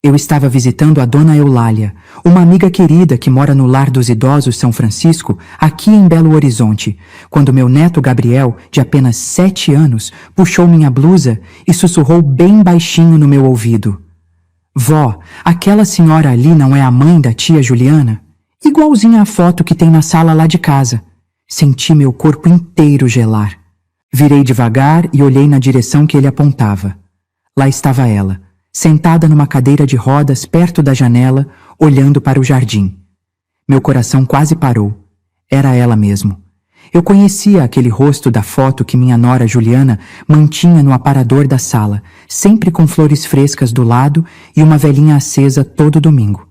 Eu estava visitando a dona Eulália, uma amiga querida que mora no Lar dos Idosos São Francisco, aqui em Belo Horizonte, quando meu neto Gabriel, de apenas 7 anos, puxou minha blusa e sussurrou bem baixinho no meu ouvido. Vó, aquela senhora ali não é a mãe da tia Juliana? Igualzinha à foto que tem na sala lá de casa. Senti meu corpo inteiro gelar. Virei devagar e olhei na direção que ele apontava. Lá estava ela, sentada numa cadeira de rodas perto da janela, olhando para o jardim. Meu coração quase parou. Era ela mesmo. Eu conhecia aquele rosto da foto que minha nora Juliana mantinha no aparador da sala, sempre com flores frescas do lado e uma velinha acesa todo domingo.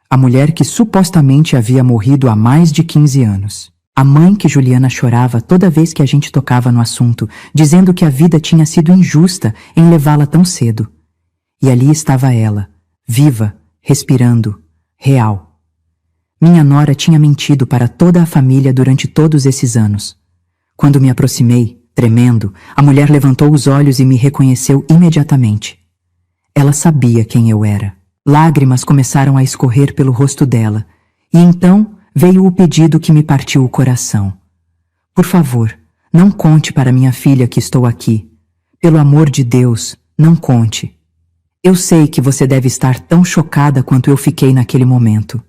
A mulher que supostamente havia morrido há mais de 15 anos. A mãe que Juliana chorava toda vez que a gente tocava no assunto, dizendo que a vida tinha sido injusta em levá-la tão cedo. E ali estava ela, viva, respirando, real. Minha nora tinha mentido para toda a família durante todos esses anos. Quando me aproximei, tremendo, a mulher levantou os olhos e me reconheceu imediatamente. Ela sabia quem eu era. Lágrimas começaram a escorrer pelo rosto dela, e então veio o pedido que me partiu o coração. Por favor, não conte para minha filha que estou aqui. Pelo amor de Deus, não conte. Eu sei que você deve estar tão chocada quanto eu fiquei naquele momento.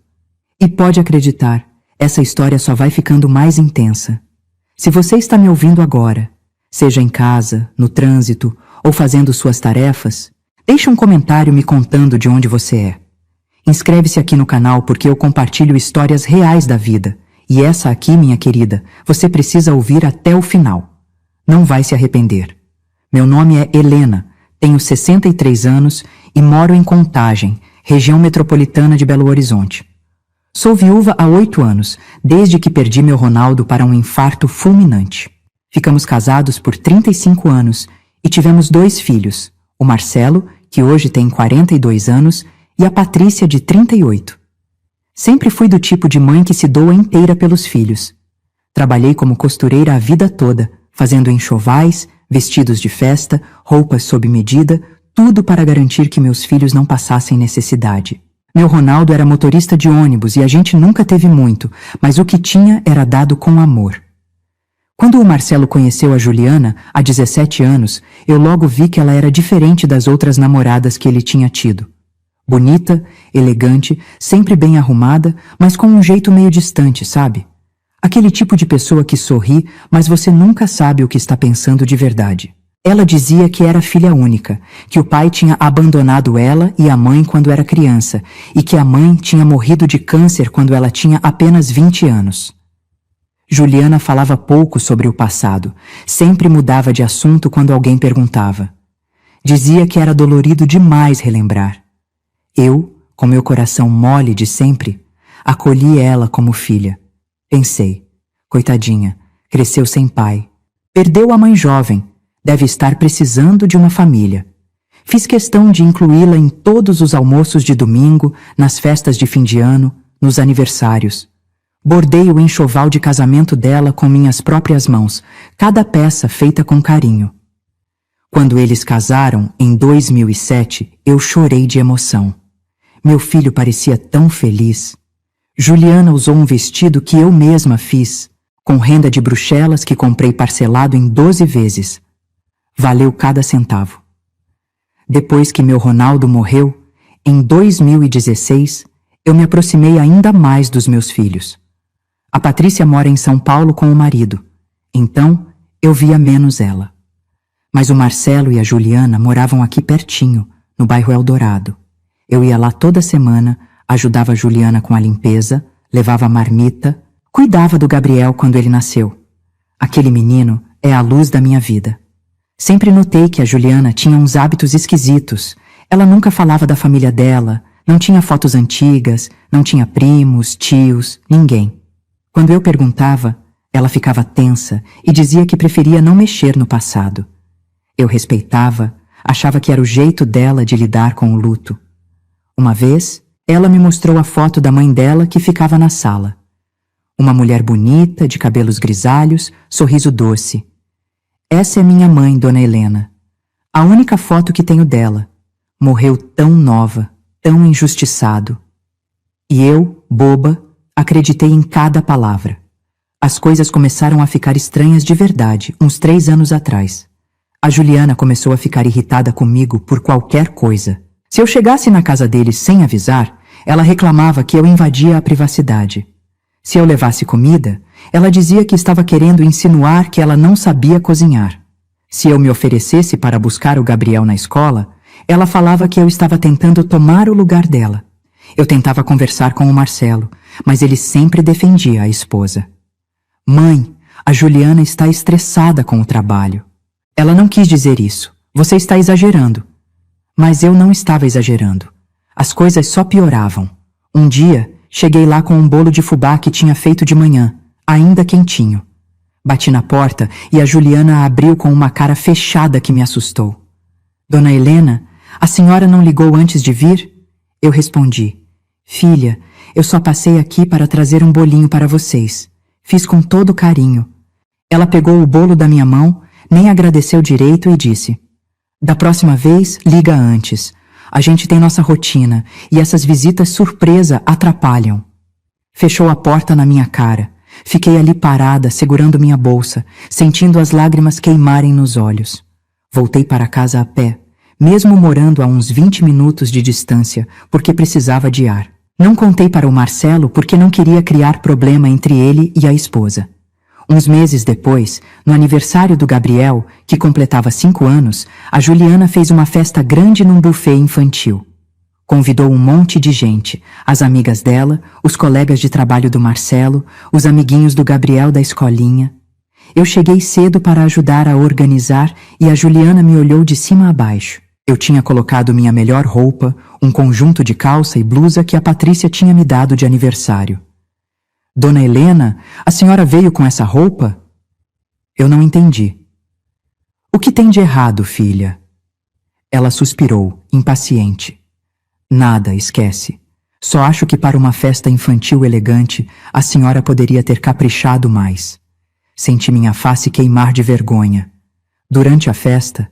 E pode acreditar, essa história só vai ficando mais intensa. Se você está me ouvindo agora, seja em casa, no trânsito ou fazendo suas tarefas, deixe um comentário me contando de onde você é. Inscreve-se aqui no canal porque eu compartilho histórias reais da vida. E essa aqui, minha querida, você precisa ouvir até o final. Não vai se arrepender. Meu nome é Helena, tenho 63 anos e moro em Contagem, região metropolitana de Belo Horizonte. Sou viúva há 8 anos, desde que perdi meu Ronaldo para um infarto fulminante. Ficamos casados por 35 anos e tivemos 2 filhos, o Marcelo, que hoje tem 42 anos, e a Patrícia, de 38. Sempre fui do tipo de mãe que se doa inteira pelos filhos. Trabalhei como costureira a vida toda, fazendo enxovais, vestidos de festa, roupas sob medida, tudo para garantir que meus filhos não passassem necessidade. Meu Ronaldo era motorista de ônibus e a gente nunca teve muito, mas o que tinha era dado com amor. Quando o Marcelo conheceu a Juliana, há 17 anos, eu logo vi que ela era diferente das outras namoradas que ele tinha tido. Bonita, elegante, sempre bem arrumada, mas com um jeito meio distante, sabe? Aquele tipo de pessoa que sorri, mas você nunca sabe o que está pensando de verdade. Ela dizia que era filha única, que o pai tinha abandonado ela e a mãe quando era criança, e que a mãe tinha morrido de câncer quando ela tinha apenas 20 anos. Juliana falava pouco sobre o passado, sempre mudava de assunto quando alguém perguntava. Dizia que era dolorido demais relembrar. Eu, com meu coração mole de sempre, acolhi ela como filha. Pensei, coitadinha, cresceu sem pai. Perdeu a mãe jovem, deve estar precisando de uma família. Fiz questão de incluí-la em todos os almoços de domingo, nas festas de fim de ano, nos aniversários. Bordei o enxoval de casamento dela com minhas próprias mãos, cada peça feita com carinho. Quando eles casaram, em 2007, eu chorei de emoção. Meu filho parecia tão feliz. Juliana usou um vestido que eu mesma fiz, com renda de Bruxelas que comprei parcelado em 12 vezes. Valeu cada centavo. Depois que meu Ronaldo morreu, em 2016, eu me aproximei ainda mais dos meus filhos. A Patrícia mora em São Paulo com o marido, então eu via menos ela. Mas o Marcelo e a Juliana moravam aqui pertinho, no bairro Eldorado. Eu ia lá toda semana, ajudava a Juliana com a limpeza, levava a marmita, cuidava do Gabriel quando ele nasceu. Aquele menino é a luz da minha vida. Sempre notei que a Juliana tinha uns hábitos esquisitos. Ela nunca falava da família dela, não tinha fotos antigas, não tinha primos, tios, ninguém. Quando eu perguntava, ela ficava tensa e dizia que preferia não mexer no passado. Eu respeitava, achava que era o jeito dela de lidar com o luto. Uma vez, ela me mostrou a foto da mãe dela que ficava na sala. Uma mulher bonita, de cabelos grisalhos, sorriso doce. Essa é minha mãe, Dona Helena. A única foto que tenho dela. Morreu tão nova, tão injustiçado. E eu, boba, acreditei em cada palavra. As coisas começaram a ficar estranhas de verdade, uns 3 anos atrás. A Juliana começou a ficar irritada comigo por qualquer coisa. Se eu chegasse na casa deles sem avisar, ela reclamava que eu invadia a privacidade. Se eu levasse comida, ela dizia que estava querendo insinuar que ela não sabia cozinhar. Se eu me oferecesse para buscar o Gabriel na escola, ela falava que eu estava tentando tomar o lugar dela. Eu tentava conversar com o Marcelo, mas ele sempre defendia a esposa. Mãe, a Juliana está estressada com o trabalho. Ela não quis dizer isso. Você está exagerando. Mas eu não estava exagerando. As coisas só pioravam. Um dia, cheguei lá com um bolo de fubá que tinha feito de manhã, ainda quentinho. Bati na porta e a Juliana abriu com uma cara fechada que me assustou. Dona Helena, a senhora não ligou antes de vir? Eu respondi. Filha, eu só passei aqui para trazer um bolinho para vocês. Fiz com todo carinho. Ela pegou o bolo da minha mão, nem agradeceu direito e disse: da próxima vez, liga antes. A gente tem nossa rotina e essas visitas surpresa atrapalham. Fechou a porta na minha cara. Fiquei ali parada, segurando minha bolsa, sentindo as lágrimas queimarem nos olhos. Voltei para casa a pé, mesmo morando a uns 20 minutos de distância, porque precisava de ar. Não contei para o Marcelo porque não queria criar problema entre ele e a esposa. Uns meses depois, no aniversário do Gabriel, que completava 5 anos, a Juliana fez uma festa grande num buffet infantil. Convidou um monte de gente, as amigas dela, os colegas de trabalho do Marcelo, os amiguinhos do Gabriel da escolinha. Eu cheguei cedo para ajudar a organizar e a Juliana me olhou de cima a baixo. Eu tinha colocado minha melhor roupa, um conjunto de calça e blusa que a Patrícia tinha me dado de aniversário. Dona Helena, a senhora veio com essa roupa? Eu não entendi. O que tem de errado, filha? Ela suspirou, impaciente. Nada, esquece. Só acho que para uma festa infantil elegante, a senhora poderia ter caprichado mais. Senti minha face queimar de vergonha. Durante a festa,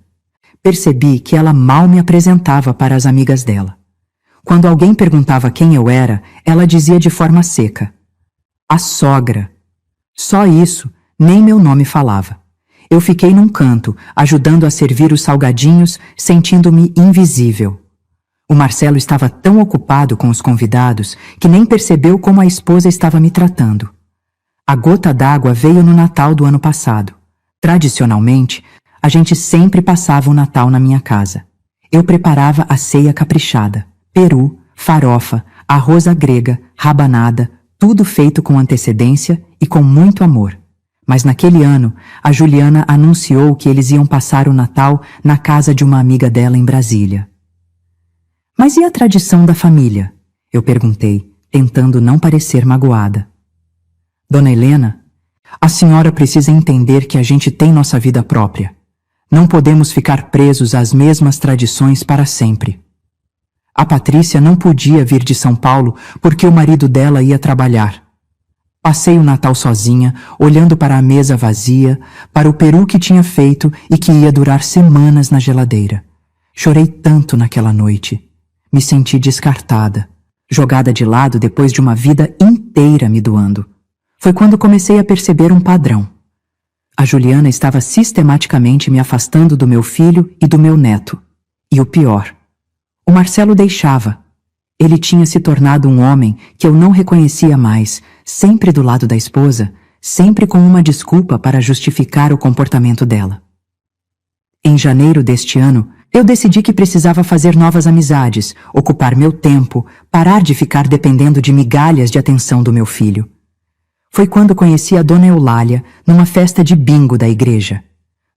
percebi que ela mal me apresentava para as amigas dela. Quando alguém perguntava quem eu era, ela dizia de forma seca: a sogra. Só isso, nem meu nome falava. Eu fiquei num canto, ajudando a servir os salgadinhos, sentindo-me invisível. O Marcelo estava tão ocupado com os convidados que nem percebeu como a esposa estava me tratando. A gota d'água veio no Natal do ano passado. Tradicionalmente, a gente sempre passava o Natal na minha casa. Eu preparava a ceia caprichada: peru, farofa, arroz à grega, rabanada, tudo feito com antecedência e com muito amor. Mas naquele ano, a Juliana anunciou que eles iam passar o Natal na casa de uma amiga dela em Brasília. Mas e a tradição da família? Eu perguntei, tentando não parecer magoada. Dona Helena, a senhora precisa entender que a gente tem nossa vida própria. Não podemos ficar presos às mesmas tradições para sempre. A Patrícia não podia vir de São Paulo porque o marido dela ia trabalhar. Passei o Natal sozinha, olhando para a mesa vazia, para o peru que tinha feito e que ia durar semanas na geladeira. Chorei tanto naquela noite. Me senti descartada, jogada de lado depois de uma vida inteira me doando. Foi quando comecei a perceber um padrão. A Juliana estava sistematicamente me afastando do meu filho e do meu neto. E o pior, o Marcelo deixava. Ele tinha se tornado um homem que eu não reconhecia mais, sempre do lado da esposa, sempre com uma desculpa para justificar o comportamento dela. Em janeiro deste ano, eu decidi que precisava fazer novas amizades, ocupar meu tempo, parar de ficar dependendo de migalhas de atenção do meu filho. Foi quando conheci a Dona Eulália numa festa de bingo da igreja.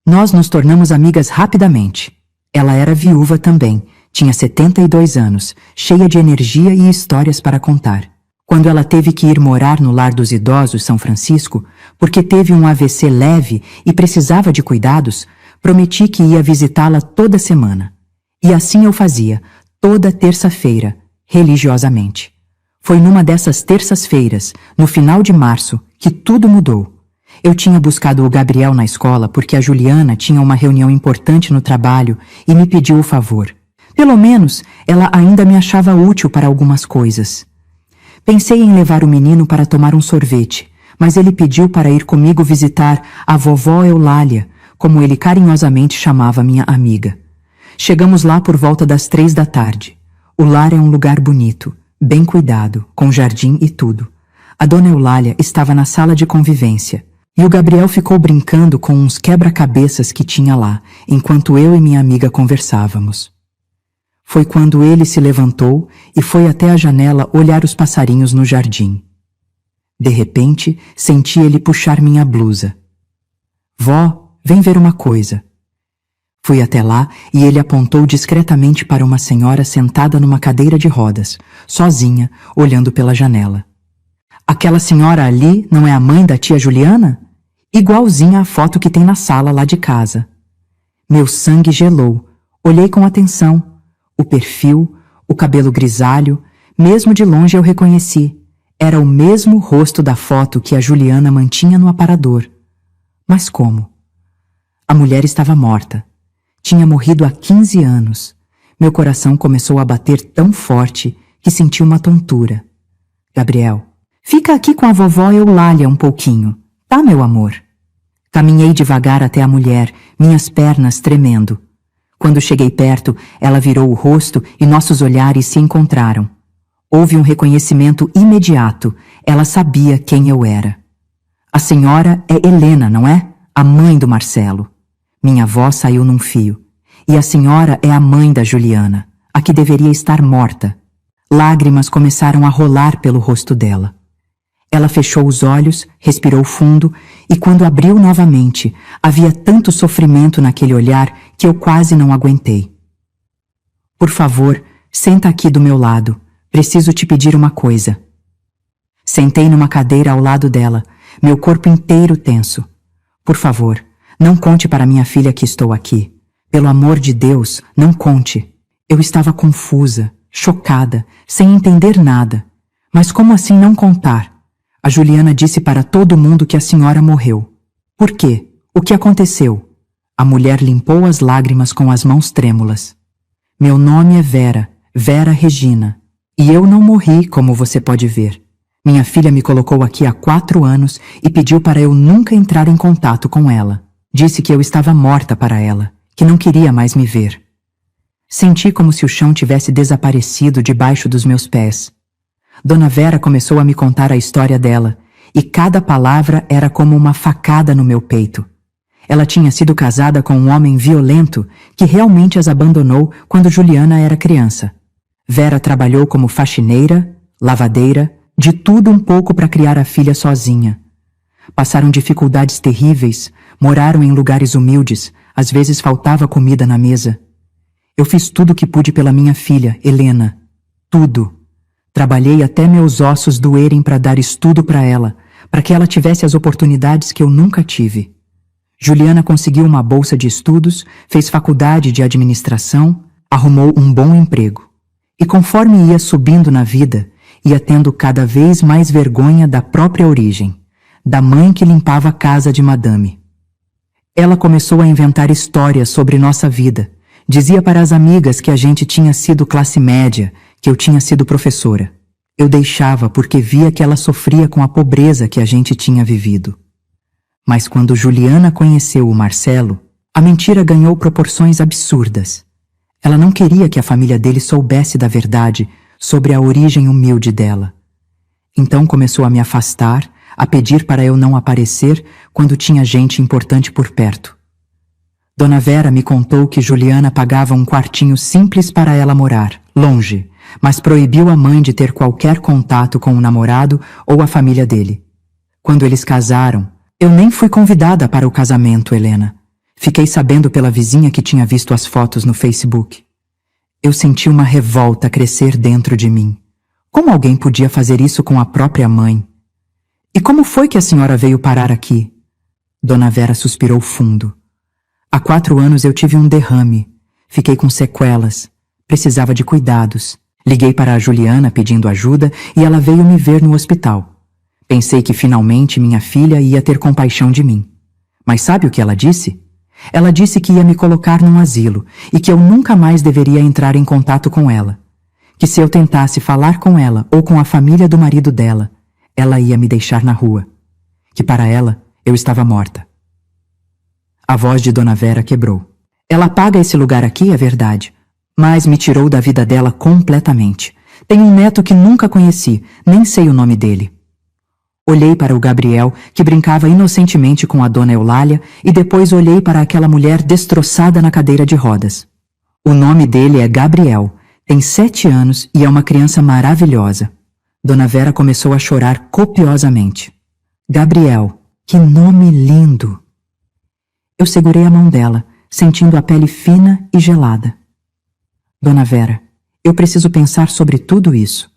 Nós nos tornamos amigas rapidamente. Ela era viúva também, tinha 72 anos, cheia de energia e histórias para contar. Quando ela teve que ir morar no Lar dos Idosos São Francisco, porque teve um AVC leve e precisava de cuidados, prometi que ia visitá-la toda semana. E assim eu fazia, toda terça-feira, religiosamente. Foi numa dessas terças-feiras, no final de março, que tudo mudou. Eu tinha buscado o Gabriel na escola porque a Juliana tinha uma reunião importante no trabalho e me pediu o favor. Pelo menos, ela ainda me achava útil para algumas coisas. Pensei em levar o menino para tomar um sorvete, mas ele pediu para ir comigo visitar a vovó Eulália, como ele carinhosamente chamava minha amiga. Chegamos lá por volta das 3 da tarde. O lar é um lugar bonito, bem cuidado, com jardim e tudo. A dona Eulália estava na sala de convivência, e o Gabriel ficou brincando com uns quebra-cabeças que tinha lá, enquanto eu e minha amiga conversávamos. Foi quando ele se levantou e foi até a janela olhar os passarinhos no jardim. De repente, senti ele puxar minha blusa. Vó, vem ver uma coisa. Fui até lá e ele apontou discretamente para uma senhora sentada numa cadeira de rodas, sozinha, olhando pela janela. Aquela senhora ali não é a mãe da tia Juliana? Igualzinha à foto que tem na sala lá de casa. Meu sangue gelou. Olhei com atenção. O perfil, o cabelo grisalho, mesmo de longe eu reconheci. Era o mesmo rosto da foto que a Juliana mantinha no aparador. Mas como? A mulher estava morta. Tinha morrido há 15 anos. Meu coração começou a bater tão forte que senti uma tontura. Gabriel, fica aqui com a vovó Eulália um pouquinho, tá, meu amor? Caminhei devagar até a mulher, minhas pernas tremendo. Quando cheguei perto, ela virou o rosto e nossos olhares se encontraram. Houve um reconhecimento imediato. Ela sabia quem eu era. A senhora é Helena, não é? A mãe do Marcelo. Minha avó saiu num fio. E a senhora é a mãe da Juliana, a que deveria estar morta. Lágrimas começaram a rolar pelo rosto dela. Ela fechou os olhos, respirou fundo, e quando abriu novamente, havia tanto sofrimento naquele olhar que eu quase não aguentei. Por favor, senta aqui do meu lado. Preciso te pedir uma coisa. Sentei numa cadeira ao lado dela, meu corpo inteiro tenso. Por favor, não conte para minha filha que estou aqui. Pelo amor de Deus, não conte. Eu estava confusa, chocada, sem entender nada. Mas como assim não contar? A Juliana disse para todo mundo que a senhora morreu. Por quê? O que aconteceu? A mulher limpou as lágrimas com as mãos trêmulas. Meu nome é Vera, Vera Regina. E eu não morri, como você pode ver. Minha filha me colocou aqui há 4 anos e pediu para eu nunca entrar em contato com ela. Disse que eu estava morta para ela, que não queria mais me ver. Senti como se o chão tivesse desaparecido debaixo dos meus pés. Dona Vera começou a me contar a história dela, e cada palavra era como uma facada no meu peito. Ela tinha sido casada com um homem violento que realmente as abandonou quando Juliana era criança. Vera trabalhou como faxineira, lavadeira, de tudo um pouco para criar a filha sozinha. Passaram dificuldades terríveis, moraram em lugares humildes, às vezes faltava comida na mesa. Eu fiz tudo o que pude pela minha filha, Helena. Tudo. Trabalhei até meus ossos doerem para dar estudo para ela, para que ela tivesse as oportunidades que eu nunca tive. Juliana conseguiu uma bolsa de estudos, fez faculdade de administração, arrumou um bom emprego. E conforme ia subindo na vida, ia tendo cada vez mais vergonha da própria origem, da mãe que limpava a casa de madame. Ela começou a inventar histórias sobre nossa vida. Dizia para as amigas que a gente tinha sido classe média, que eu tinha sido professora. Eu deixava porque via que ela sofria com a pobreza que a gente tinha vivido. Mas quando Juliana conheceu o Marcelo, a mentira ganhou proporções absurdas. Ela não queria que a família dele soubesse da verdade sobre a origem humilde dela. Então começou a me afastar, a pedir para eu não aparecer quando tinha gente importante por perto. Dona Vera me contou que Juliana pagava um quartinho simples para ela morar, longe, mas proibiu a mãe de ter qualquer contato com o namorado ou a família dele. Quando eles casaram, eu nem fui convidada para o casamento, Helena. Fiquei sabendo pela vizinha que tinha visto as fotos no Facebook. Eu senti uma revolta crescer dentro de mim. Como alguém podia fazer isso com a própria mãe? E como foi que a senhora veio parar aqui? Dona Vera suspirou fundo. Há 4 anos eu tive um derrame. Fiquei com sequelas. Precisava de cuidados. Liguei para a Juliana pedindo ajuda e ela veio me ver no hospital. Pensei que finalmente minha filha ia ter compaixão de mim. Mas sabe o que ela disse? Ela disse que ia me colocar num asilo e que eu nunca mais deveria entrar em contato com ela. Que se eu tentasse falar com ela ou com a família do marido dela, ela ia me deixar na rua. Que para ela, eu estava morta. A voz de Dona Vera quebrou. Ela paga esse lugar aqui, é verdade, mas me tirou da vida dela completamente. Tenho um neto que nunca conheci, nem sei o nome dele. Olhei para o Gabriel, que brincava inocentemente com a Dona Eulália, e depois olhei para aquela mulher destroçada na cadeira de rodas. O nome dele é Gabriel, tem 7 anos e é uma criança maravilhosa. Dona Vera começou a chorar copiosamente. Gabriel, que nome lindo! Eu segurei a mão dela, sentindo a pele fina e gelada. Dona Vera, eu preciso pensar sobre tudo isso,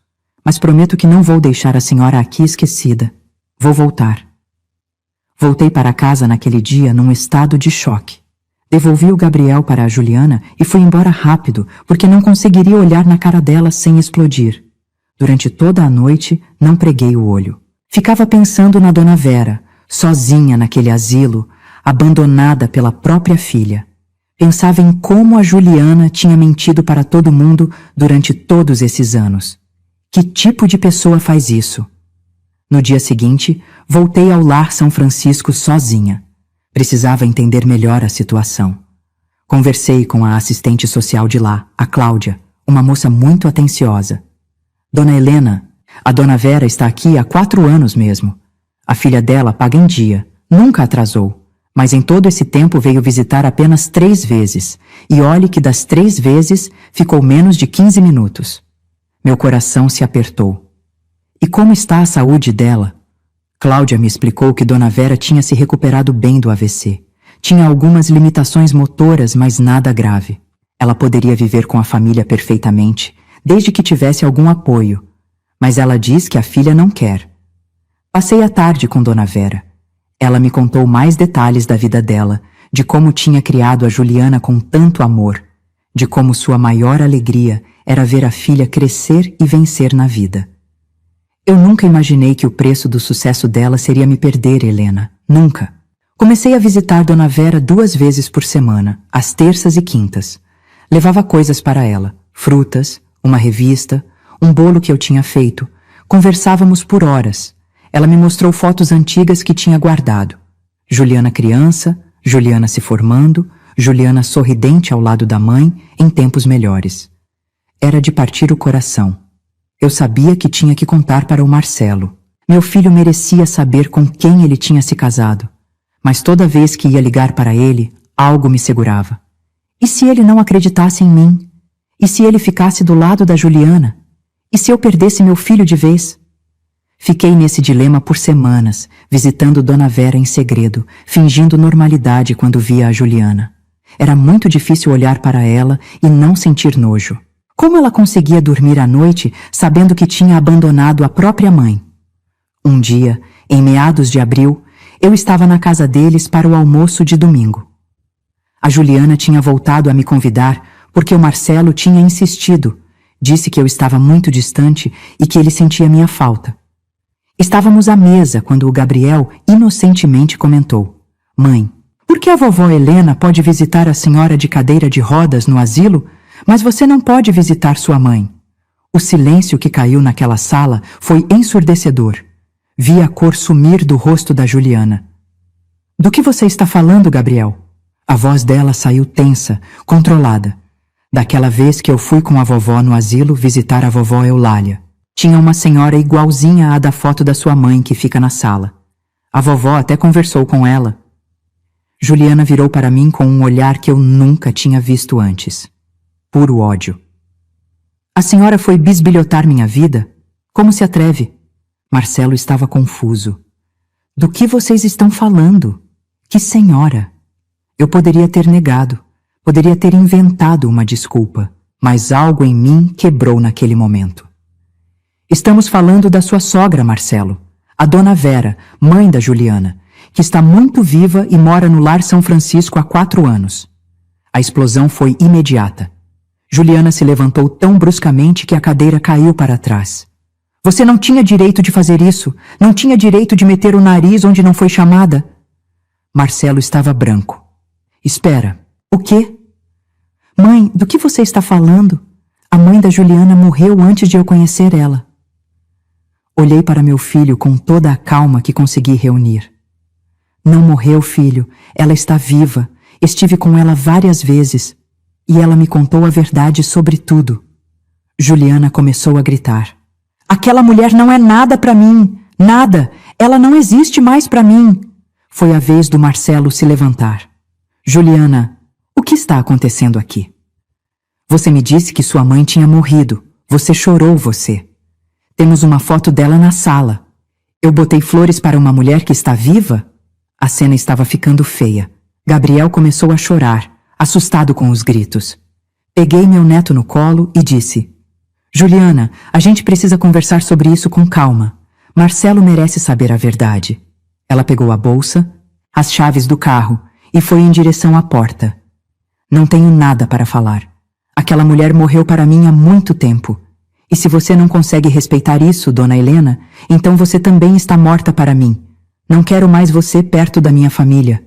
mas prometo que não vou deixar a senhora aqui esquecida. Vou voltar. Voltei para casa naquele dia num estado de choque. Devolvi o Gabriel para a Juliana e fui embora rápido, porque não conseguiria olhar na cara dela sem explodir. Durante toda a noite, não preguei o olho. Ficava pensando na Dona Vera, sozinha naquele asilo, abandonada pela própria filha. Pensava em como a Juliana tinha mentido para todo mundo durante todos esses anos. Que tipo de pessoa faz isso? No dia seguinte, voltei ao Lar São Francisco sozinha. Precisava entender melhor a situação. Conversei com a assistente social de lá, a Cláudia, uma moça muito atenciosa. Dona Helena, a Dona Vera está aqui há 4 anos mesmo. A filha dela paga em dia, nunca atrasou. Mas em todo esse tempo veio visitar apenas 3 vezes, e olhe que das 3 vezes ficou menos de 15 minutos. Meu coração se apertou. E como está a saúde dela? Cláudia me explicou que Dona Vera tinha se recuperado bem do AVC. Tinha algumas limitações motoras, mas nada grave. Ela poderia viver com a família perfeitamente, desde que tivesse algum apoio. Mas ela diz que a filha não quer. Passei a tarde com Dona Vera. Ela me contou mais detalhes da vida dela, de como tinha criado a Juliana com tanto amor, de como sua maior alegria era ver a filha crescer e vencer na vida. Eu nunca imaginei que o preço do sucesso dela seria me perder, Helena. Nunca. Comecei a visitar Dona Vera 2 vezes por semana, às terças e quintas. Levava coisas para ela, frutas, uma revista, um bolo que eu tinha feito. Conversávamos por horas. Ela me mostrou fotos antigas que tinha guardado. Juliana criança, Juliana se formando, Juliana sorridente ao lado da mãe, em tempos melhores. Era de partir o coração. Eu sabia que tinha que contar para o Marcelo. Meu filho merecia saber com quem ele tinha se casado. Mas toda vez que ia ligar para ele, algo me segurava. E se ele não acreditasse em mim? E se ele ficasse do lado da Juliana? E se eu perdesse meu filho de vez? Fiquei nesse dilema por semanas, visitando Dona Vera em segredo, fingindo normalidade quando via a Juliana. Era muito difícil olhar para ela e não sentir nojo. Como ela conseguia dormir à noite sabendo que tinha abandonado a própria mãe? Um dia, em meados de abril, eu estava na casa deles para o almoço de domingo. A Juliana tinha voltado a me convidar porque o Marcelo tinha insistido. Disse que eu estava muito distante e que ele sentia minha falta. Estávamos à mesa quando o Gabriel inocentemente comentou: "Mãe, por que a vovó Helena pode visitar a senhora de cadeira de rodas no asilo, mas você não pode visitar sua mãe?" O silêncio que caiu naquela sala foi ensurdecedor. Vi a cor sumir do rosto da Juliana. "Do que você está falando, Gabriel?" A voz dela saiu tensa, controlada. Daquela vez que eu fui com a vovó no asilo visitar a vovó Eulália. Tinha uma senhora igualzinha à da foto da sua mãe que fica na sala. A vovó até conversou com ela. Juliana virou para mim com um olhar que eu nunca tinha visto antes. Puro ódio. "A senhora foi bisbilhotar minha vida? Como se atreve?" Marcelo estava confuso. "Do que vocês estão falando? Que senhora?" Eu poderia ter negado, poderia ter inventado uma desculpa, mas algo em mim quebrou naquele momento. "Estamos falando da sua sogra, Marcelo, a Dona Vera, mãe da Juliana, que está muito viva e mora no Lar São Francisco há 4 anos. A explosão foi imediata. Juliana se levantou tão bruscamente que a cadeira caiu para trás. "Você não tinha direito de fazer isso, não tinha direito de meter o nariz onde não foi chamada." Marcelo estava branco. Espera. O quê? Mãe, do que você está falando? A mãe da Juliana morreu antes de eu conhecer ela. Olhei para meu filho com toda a calma que consegui reunir. Não morreu, filho. Ela está viva. Estive com ela várias vezes. E ela me contou a verdade sobre tudo. Juliana começou a gritar. Aquela mulher não é nada para mim. Nada. Ela não existe mais para mim. Foi a vez do Marcelo se levantar. Juliana, o que está acontecendo aqui? Você me disse que sua mãe tinha morrido. Você chorou, você. Temos uma foto dela na sala. Eu botei flores para uma mulher que está viva? A cena estava ficando feia. Gabriel começou a chorar, assustado com os gritos. Peguei meu neto no colo e disse: Juliana, a gente precisa conversar sobre isso com calma. Marcelo merece saber a verdade. Ela pegou a bolsa, as chaves do carro e foi em direção à porta. Não tenho nada para falar. Aquela mulher morreu para mim há muito tempo. E se você não consegue respeitar isso, dona Helena, então você também está morta para mim. Não quero mais você perto da minha família.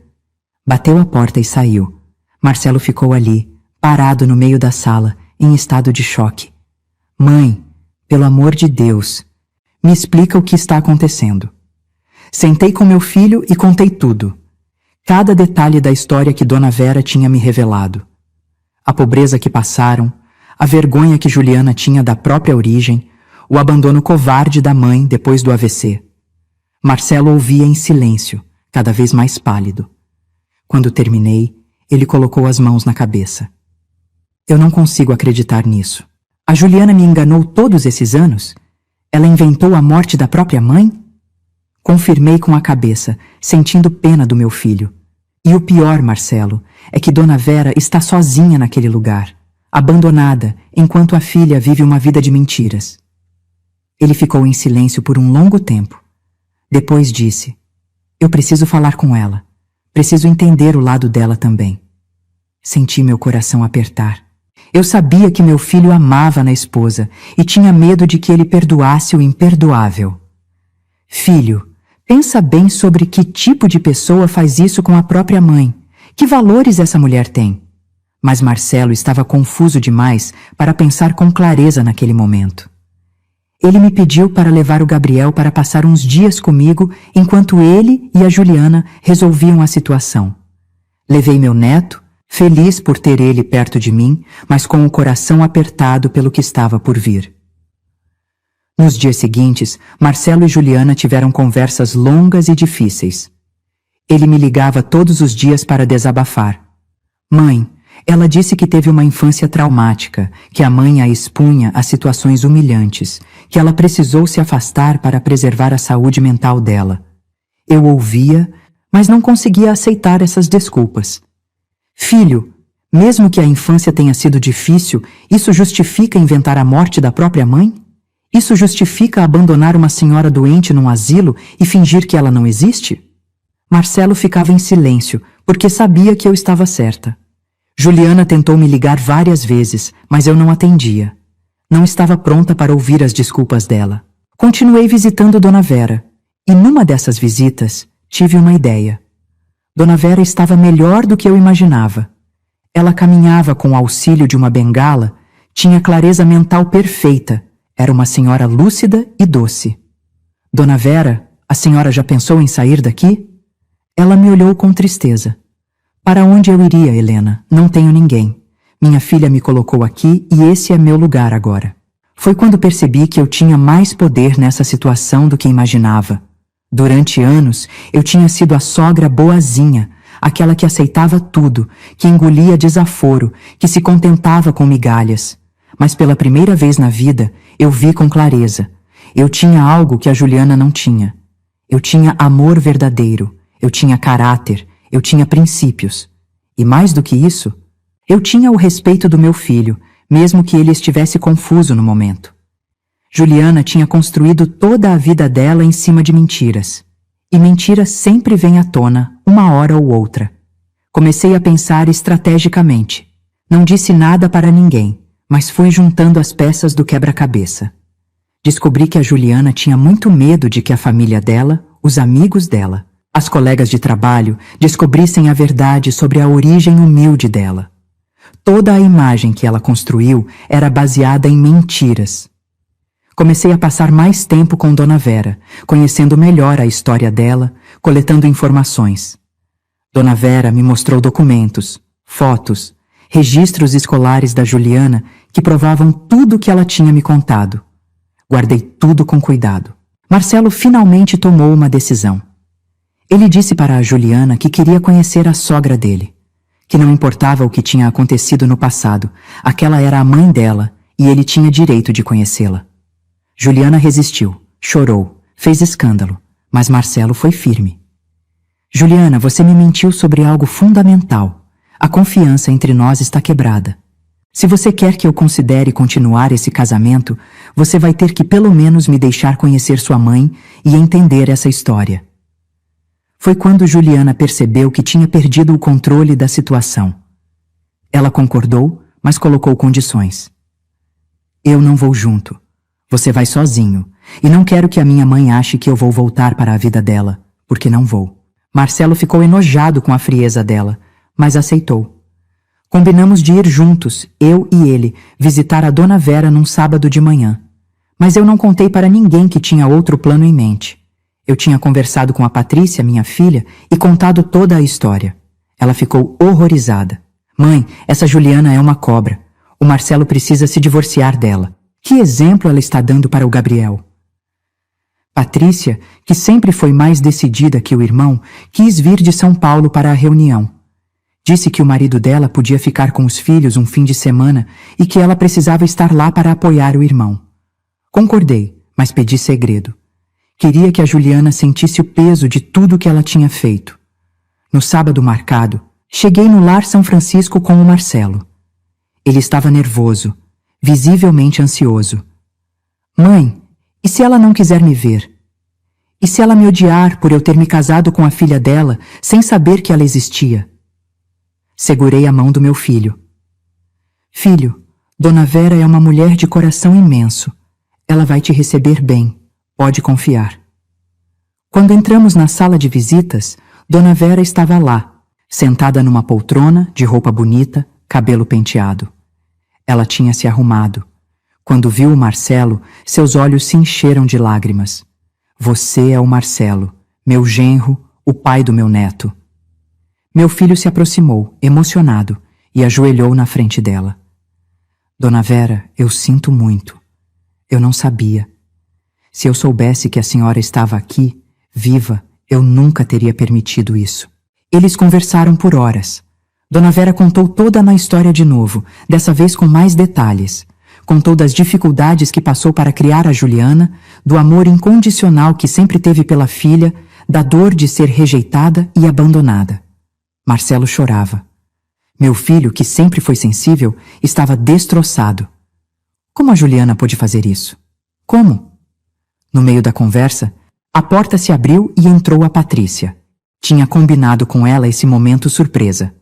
Bateu a porta e saiu. Marcelo ficou ali, parado no meio da sala, em estado de choque. Mãe, pelo amor de Deus, me explica o que está acontecendo. Sentei com meu filho e contei tudo. Cada detalhe da história que Dona Vera tinha me revelado. A pobreza que passaram, a vergonha que Juliana tinha da própria origem, o abandono covarde da mãe depois do AVC. Marcelo ouvia em silêncio, cada vez mais pálido. Quando terminei, ele colocou as mãos na cabeça. Eu não consigo acreditar nisso. A Juliana me enganou todos esses anos? Ela inventou a morte da própria mãe? Confirmei com a cabeça, sentindo pena do meu filho. E o pior, Marcelo, é que Dona Vera está sozinha naquele lugar, abandonada, enquanto a filha vive uma vida de mentiras. Ele ficou em silêncio por um longo tempo. Depois disse: eu preciso falar com ela. Preciso entender o lado dela também. Senti meu coração apertar. Eu sabia que meu filho amava na esposa e tinha medo de que ele perdoasse o imperdoável. Filho, pensa bem sobre que tipo de pessoa faz isso com a própria mãe. Que valores essa mulher tem? Mas Marcelo estava confuso demais para pensar com clareza naquele momento. Ele me pediu para levar o Gabriel para passar uns dias comigo enquanto ele e a Juliana resolviam a situação. Levei meu neto, feliz por ter ele perto de mim, mas com o coração apertado pelo que estava por vir. Nos dias seguintes, Marcelo e Juliana tiveram conversas longas e difíceis. Ele me ligava todos os dias para desabafar. Mãe, ela disse que teve uma infância traumática, que a mãe a expunha a situações humilhantes, que ela precisou se afastar para preservar a saúde mental dela. Eu ouvia, mas não conseguia aceitar essas desculpas. Filho, mesmo que a infância tenha sido difícil, isso justifica inventar a morte da própria mãe? Isso justifica abandonar uma senhora doente num asilo e fingir que ela não existe? Marcelo ficava em silêncio, porque sabia que eu estava certa. Juliana tentou me ligar várias vezes, mas eu não atendia. Não estava pronta para ouvir as desculpas dela. Continuei visitando Dona Vera, e numa dessas visitas, tive uma ideia. Dona Vera estava melhor do que eu imaginava. Ela caminhava com o auxílio de uma bengala, tinha clareza mental perfeita, era uma senhora lúcida e doce. Dona Vera, a senhora já pensou em sair daqui? Ela me olhou com tristeza. Para onde eu iria, Helena? Não tenho ninguém. Minha filha me colocou aqui e esse é meu lugar agora. Foi quando percebi que eu tinha mais poder nessa situação do que imaginava. Durante anos, eu tinha sido a sogra boazinha, aquela que aceitava tudo, que engolia desaforo, que se contentava com migalhas. Mas pela primeira vez na vida, eu vi com clareza. Eu tinha algo que a Juliana não tinha. Eu tinha amor verdadeiro, eu tinha caráter, eu tinha princípios. E mais do que isso, eu tinha o respeito do meu filho, mesmo que ele estivesse confuso no momento. Juliana tinha construído toda a vida dela em cima de mentiras. E mentiras sempre vêm à tona, uma hora ou outra. Comecei a pensar estrategicamente. Não disse nada para ninguém, mas fui juntando as peças do quebra-cabeça. Descobri que a Juliana tinha muito medo de que a família dela, os amigos dela, As colegas de trabalho descobrissem a verdade sobre a origem humilde dela. Toda a imagem que ela construiu era baseada em mentiras. Comecei a passar mais tempo com Dona Vera, conhecendo melhor a história dela, coletando informações. Dona Vera me mostrou documentos, fotos, registros escolares da Juliana que provavam tudo o que ela tinha me contado. Guardei tudo com cuidado. Marcelo finalmente tomou uma decisão. Ele disse para a Juliana que queria conhecer a sogra dele, que não importava o que tinha acontecido no passado, aquela era a mãe dela e ele tinha direito de conhecê-la. Juliana resistiu, chorou, fez escândalo, mas Marcelo foi firme. Juliana, você me mentiu sobre algo fundamental. A confiança entre nós está quebrada. Se você quer que eu considere continuar esse casamento, você vai ter que pelo menos me deixar conhecer sua mãe e entender essa história. Foi quando Juliana percebeu que tinha perdido o controle da situação. Ela concordou, mas colocou condições. Eu não vou junto. Você vai sozinho. E não quero que a minha mãe ache que eu vou voltar para a vida dela, porque não vou. Marcelo ficou enojado com a frieza dela, mas aceitou. Combinamos de ir juntos, eu e ele, visitar a Dona Vera num sábado de manhã. Mas eu não contei para ninguém que tinha outro plano em mente. Eu tinha conversado com a Patrícia, minha filha, e contado toda a história. Ela ficou horrorizada. Mãe, essa Juliana é uma cobra. O Marcelo precisa se divorciar dela. Que exemplo ela está dando para o Gabriel? Patrícia, que sempre foi mais decidida que o irmão, quis vir de São Paulo para a reunião. Disse que o marido dela podia ficar com os filhos um fim de semana e que ela precisava estar lá para apoiar o irmão. Concordei, mas pedi segredo. Queria que a Juliana sentisse o peso de tudo que ela tinha feito. No sábado marcado, cheguei no Lar São Francisco com o Marcelo. Ele estava nervoso, visivelmente ansioso. Mãe, e se ela não quiser me ver? E se ela me odiar por eu ter me casado com a filha dela sem saber que ela existia? Segurei a mão do meu filho. Filho, Dona Vera é uma mulher de coração imenso. Ela vai te receber bem. Pode confiar. Quando entramos na sala de visitas, Dona Vera estava lá, sentada numa poltrona, de roupa bonita, cabelo penteado. Ela tinha se arrumado. Quando viu o Marcelo, seus olhos se encheram de lágrimas. Você é o Marcelo, meu genro, o pai do meu neto. Meu filho se aproximou, emocionado, e ajoelhou na frente dela. Dona Vera, eu sinto muito. Eu não sabia. Se eu soubesse que a senhora estava aqui, viva, eu nunca teria permitido isso. Eles conversaram por horas. Dona Vera contou toda a história de novo, dessa vez com mais detalhes. Contou das dificuldades que passou para criar a Juliana, do amor incondicional que sempre teve pela filha, da dor de ser rejeitada e abandonada. Marcelo chorava. Meu filho, que sempre foi sensível, estava destroçado. Como a Juliana pôde fazer isso? Como? No meio da conversa, a porta se abriu e entrou a Patrícia. Tinha combinado com ela esse momento surpresa.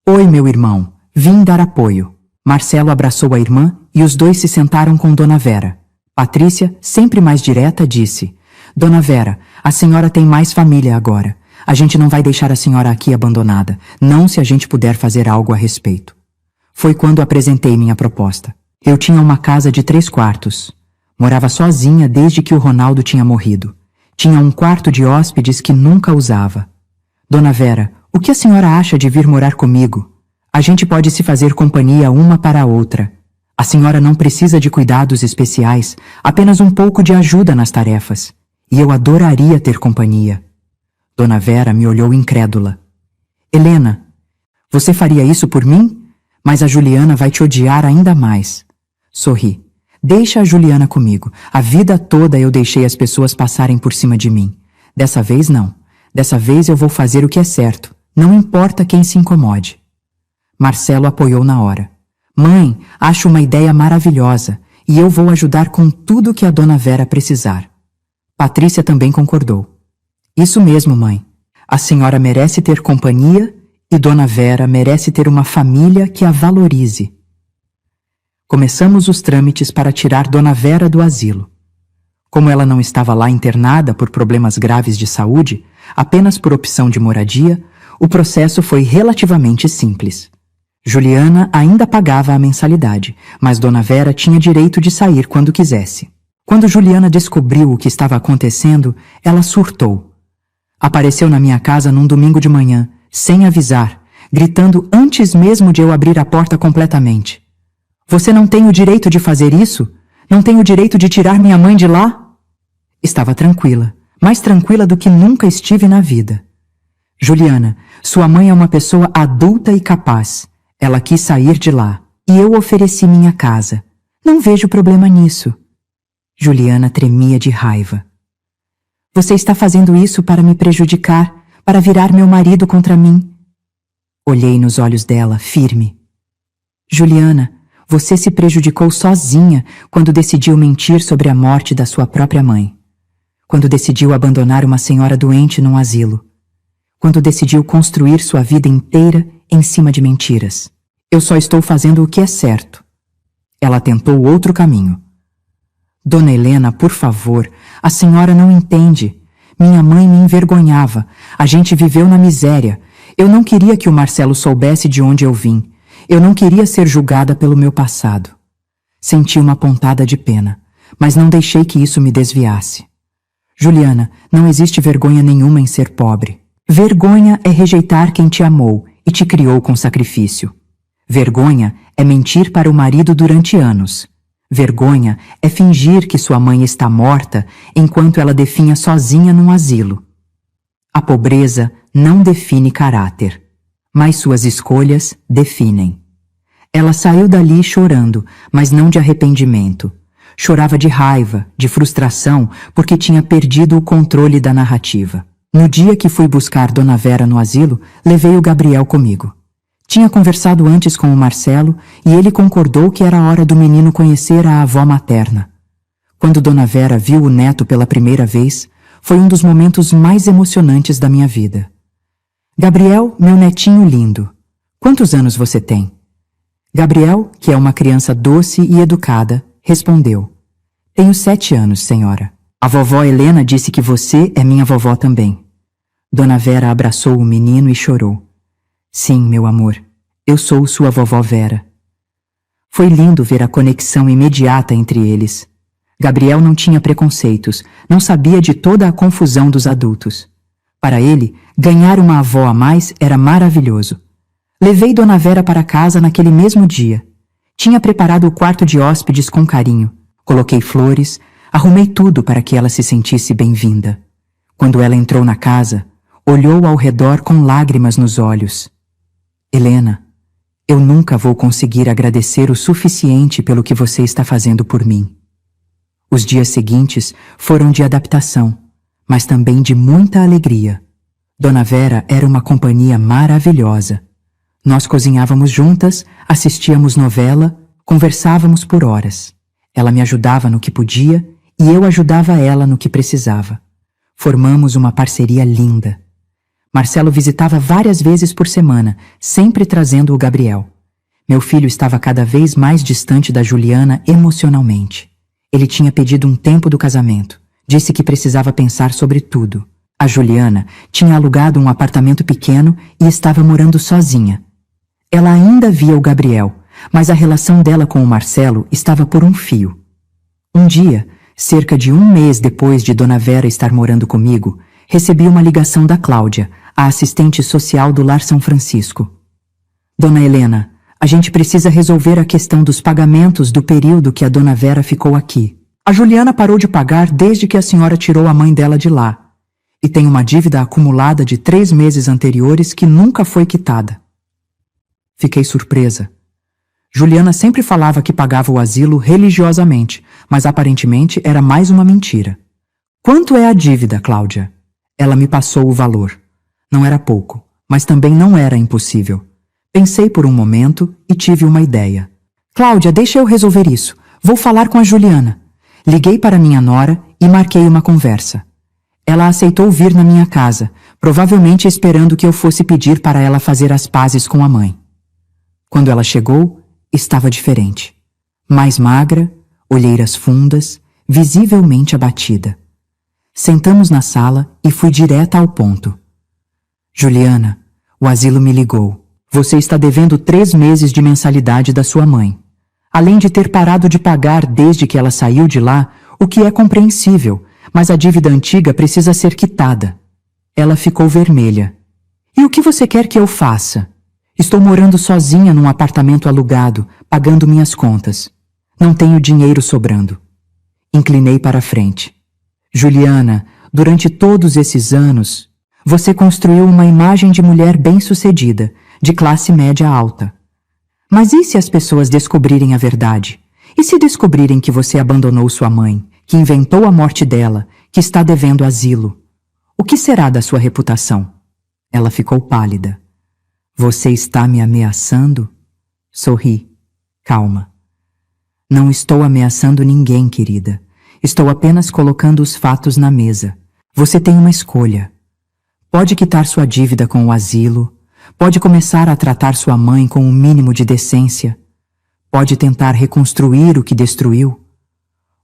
Oi, meu irmão. Vim dar apoio. Marcelo abraçou a irmã e os dois se sentaram com Dona Vera. Patrícia, sempre mais direta, disse: Dona Vera, a senhora tem mais família agora. A gente não vai deixar a senhora aqui abandonada, não se a gente puder fazer algo a respeito. Foi quando apresentei minha proposta. Eu tinha uma casa de 3 quartos. Morava sozinha desde que o Ronaldo tinha morrido. Tinha um quarto de hóspedes que nunca usava. Dona Vera, o que a senhora acha de vir morar comigo? A gente pode se fazer companhia uma para a outra. A senhora não precisa de cuidados especiais, apenas um pouco de ajuda nas tarefas. E eu adoraria ter companhia. Dona Vera me olhou incrédula. Helena, você faria isso por mim? Mas a Juliana vai te odiar ainda mais. Sorri. Deixa a Juliana comigo. A vida toda eu deixei as pessoas passarem por cima de mim. Dessa vez não. Dessa vez eu vou fazer o que é certo. Não importa quem se incomode. Marcelo apoiou na hora. Mãe, acho uma ideia maravilhosa e eu vou ajudar com tudo que a Dona Vera precisar. Patrícia também concordou. Isso mesmo, mãe. A senhora merece ter companhia e Dona Vera merece ter uma família que a valorize. Começamos os trâmites para tirar Dona Vera do asilo. Como ela não estava lá internada por problemas graves de saúde, apenas por opção de moradia, o processo foi relativamente simples. Juliana ainda pagava a mensalidade, mas Dona Vera tinha direito de sair quando quisesse. Quando Juliana descobriu o que estava acontecendo, ela surtou. Apareceu na minha casa num domingo de manhã, sem avisar, gritando antes mesmo de eu abrir a porta completamente. Você não tem o direito de fazer isso? Não tem o direito de tirar minha mãe de lá? Estava tranquila, mais tranquila do que nunca estive na vida. Juliana, sua mãe é uma pessoa adulta e capaz. Ela quis sair de lá, e eu ofereci minha casa. Não vejo problema nisso. Juliana tremia de raiva. Você está fazendo isso para me prejudicar, para virar meu marido contra mim. Olhei nos olhos dela, firme. Juliana, você se prejudicou sozinha quando decidiu mentir sobre a morte da sua própria mãe. Quando decidiu abandonar uma senhora doente num asilo. Quando decidiu construir sua vida inteira em cima de mentiras. Eu só estou fazendo o que é certo. Ela tentou outro caminho. Dona Helena, por favor, a senhora não entende. Minha mãe me envergonhava. A gente viveu na miséria. Eu não queria que o Marcelo soubesse de onde eu vim. Eu não queria ser julgada pelo meu passado. Senti uma pontada de pena, mas não deixei que isso me desviasse. Juliana, não existe vergonha nenhuma em ser pobre. Vergonha é rejeitar quem te amou e te criou com sacrifício. Vergonha é mentir para o marido durante anos. Vergonha é fingir que sua mãe está morta enquanto ela definha sozinha num asilo. A pobreza não define caráter, mas suas escolhas definem. Ela saiu dali chorando, mas não de arrependimento. Chorava de raiva, de frustração, porque tinha perdido o controle da narrativa. No dia que fui buscar Dona Vera no asilo, levei o Gabriel comigo. Tinha conversado antes com o Marcelo e ele concordou que era hora do menino conhecer a avó materna. Quando Dona Vera viu o neto pela primeira vez, foi um dos momentos mais emocionantes da minha vida. Gabriel, meu netinho lindo, quantos anos você tem? Gabriel, que é uma criança doce e educada, respondeu: Tenho 7 anos, senhora. A vovó Helena disse que você é minha vovó também. Dona Vera abraçou o menino e chorou. Sim, meu amor, eu sou sua vovó Vera. Foi lindo ver a conexão imediata entre eles. Gabriel não tinha preconceitos, não sabia de toda a confusão dos adultos. Para ele, ganhar uma avó a mais era maravilhoso. Levei Dona Vera para casa naquele mesmo dia. Tinha preparado o quarto de hóspedes com carinho. Coloquei flores, arrumei tudo para que ela se sentisse bem-vinda. Quando ela entrou na casa, olhou ao redor com lágrimas nos olhos. Helena, eu nunca vou conseguir agradecer o suficiente pelo que você está fazendo por mim. Os dias seguintes foram de adaptação, mas também de muita alegria. Dona Vera era uma companhia maravilhosa. Nós cozinhávamos juntas, assistíamos novela, conversávamos por horas. Ela me ajudava no que podia e eu ajudava ela no que precisava. Formamos uma parceria linda. Marcelo visitava várias vezes por semana, sempre trazendo o Gabriel. Meu filho estava cada vez mais distante da Juliana emocionalmente. Ele tinha pedido um tempo do casamento. Disse que precisava pensar sobre tudo. A Juliana tinha alugado um apartamento pequeno e estava morando sozinha. Ela ainda via o Gabriel, mas a relação dela com o Marcelo estava por um fio. Um dia, cerca de 1 mês depois de Dona Vera estar morando comigo, recebi uma ligação da Cláudia, a assistente social do Lar São Francisco. Dona Helena, a gente precisa resolver a questão dos pagamentos do período que a Dona Vera ficou aqui. A Juliana parou de pagar desde que a senhora tirou a mãe dela de lá. E tem uma dívida acumulada de 3 meses anteriores que nunca foi quitada. Fiquei surpresa. Juliana sempre falava que pagava o asilo religiosamente, mas aparentemente era mais uma mentira. Quanto é a dívida, Cláudia? Ela me passou o valor. Não era pouco, mas também não era impossível. Pensei por um momento e tive uma ideia. Cláudia, deixa eu resolver isso. Vou falar com a Juliana. Liguei para minha nora e marquei uma conversa. Ela aceitou vir na minha casa, provavelmente esperando que eu fosse pedir para ela fazer as pazes com a mãe. Quando ela chegou, estava diferente. Mais magra, olheiras fundas, visivelmente abatida. Sentamos na sala e fui direta ao ponto. Juliana, o asilo me ligou. Você está devendo 3 meses de mensalidade da sua mãe. Além de ter parado de pagar desde que ela saiu de lá, o que é compreensível, mas a dívida antiga precisa ser quitada. Ela ficou vermelha. E o que você quer que eu faça? Estou morando sozinha num apartamento alugado, pagando minhas contas. Não tenho dinheiro sobrando. Inclinei para a frente. Juliana, durante todos esses anos, você construiu uma imagem de mulher bem-sucedida, de classe média alta. Mas e se as pessoas descobrirem a verdade? E se descobrirem que você abandonou sua mãe, que inventou a morte dela, que está devendo asilo? O que será da sua reputação? Ela ficou pálida. Você está me ameaçando? Sorri. Calma. Não estou ameaçando ninguém, querida. Estou apenas colocando os fatos na mesa. Você tem uma escolha. Pode quitar sua dívida com o asilo. Pode começar a tratar sua mãe com um mínimo de decência. Pode tentar reconstruir o que destruiu.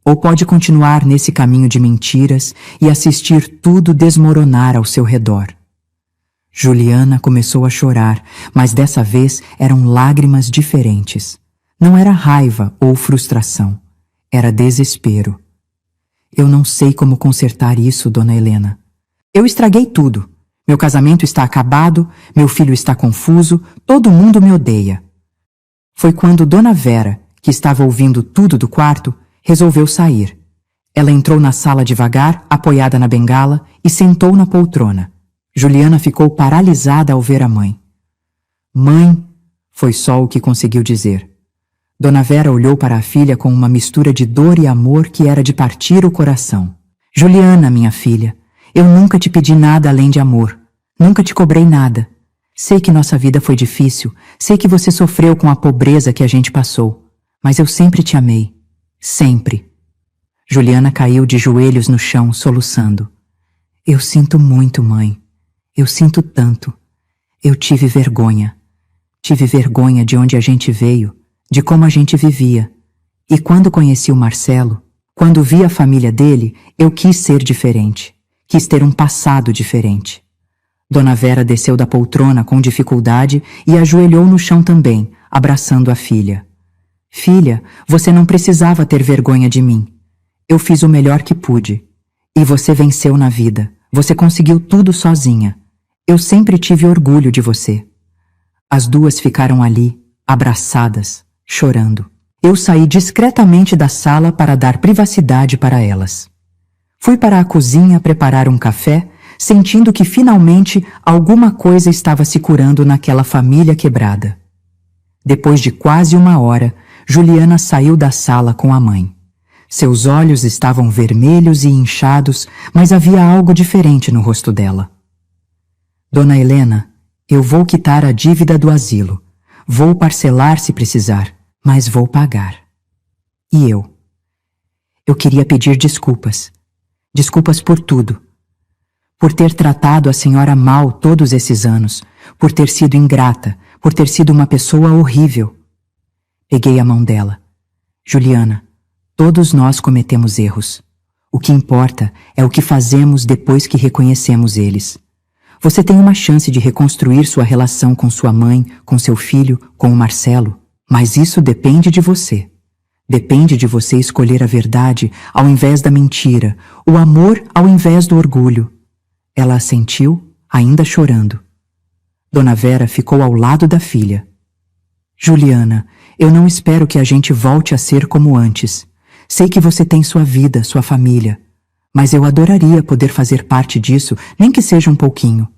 Ou pode continuar nesse caminho de mentiras e assistir tudo desmoronar ao seu redor. Juliana começou a chorar, mas dessa vez eram lágrimas diferentes. Não era raiva ou frustração. Era desespero. Eu não sei como consertar isso, dona Helena. Eu estraguei tudo. Meu casamento está acabado, meu filho está confuso, todo mundo me odeia. Foi quando Dona Vera, que estava ouvindo tudo do quarto, resolveu sair. Ela entrou na sala devagar, apoiada na bengala, e sentou na poltrona. Juliana ficou paralisada ao ver a mãe. Mãe, foi só o que conseguiu dizer. Dona Vera olhou para a filha com uma mistura de dor e amor que era de partir o coração. Juliana, minha filha, eu nunca te pedi nada além de amor. Nunca te cobrei nada. Sei que nossa vida foi difícil, sei que você sofreu com a pobreza que a gente passou, mas eu sempre te amei. Sempre. Juliana caiu de joelhos no chão, soluçando. Eu sinto muito, mãe. Eu sinto tanto. Eu tive vergonha. Tive vergonha de onde a gente veio, de como a gente vivia. E quando conheci o Marcelo, quando vi a família dele, eu quis ser diferente. Quis ter um passado diferente. Dona Vera desceu da poltrona com dificuldade e ajoelhou no chão também, abraçando a filha. Filha, você não precisava ter vergonha de mim. Eu fiz o melhor que pude. E você venceu na vida. Você conseguiu tudo sozinha. Eu sempre tive orgulho de você. As duas ficaram ali, abraçadas, chorando. Eu saí discretamente da sala para dar privacidade para elas. Fui para a cozinha preparar um café, sentindo que finalmente alguma coisa estava se curando naquela família quebrada. Depois de quase 1 hora, Juliana saiu da sala com a mãe. Seus olhos estavam vermelhos e inchados, mas havia algo diferente no rosto dela. Dona Helena, eu vou quitar a dívida do asilo. Vou parcelar se precisar, mas vou pagar. E eu? Eu queria pedir desculpas. Desculpas por tudo. Por ter tratado a senhora mal todos esses anos, por ter sido ingrata, por ter sido uma pessoa horrível. Peguei a mão dela. Juliana, todos nós cometemos erros. O que importa é o que fazemos depois que reconhecemos eles. Você tem uma chance de reconstruir sua relação com sua mãe, com seu filho, com o Marcelo, mas isso depende de você. Depende de você escolher a verdade ao invés da mentira, o amor ao invés do orgulho. Ela assentiu, ainda chorando. Dona Vera ficou ao lado da filha. Juliana, eu não espero que a gente volte a ser como antes. Sei que você tem sua vida, sua família. Mas eu adoraria poder fazer parte disso, nem que seja um pouquinho.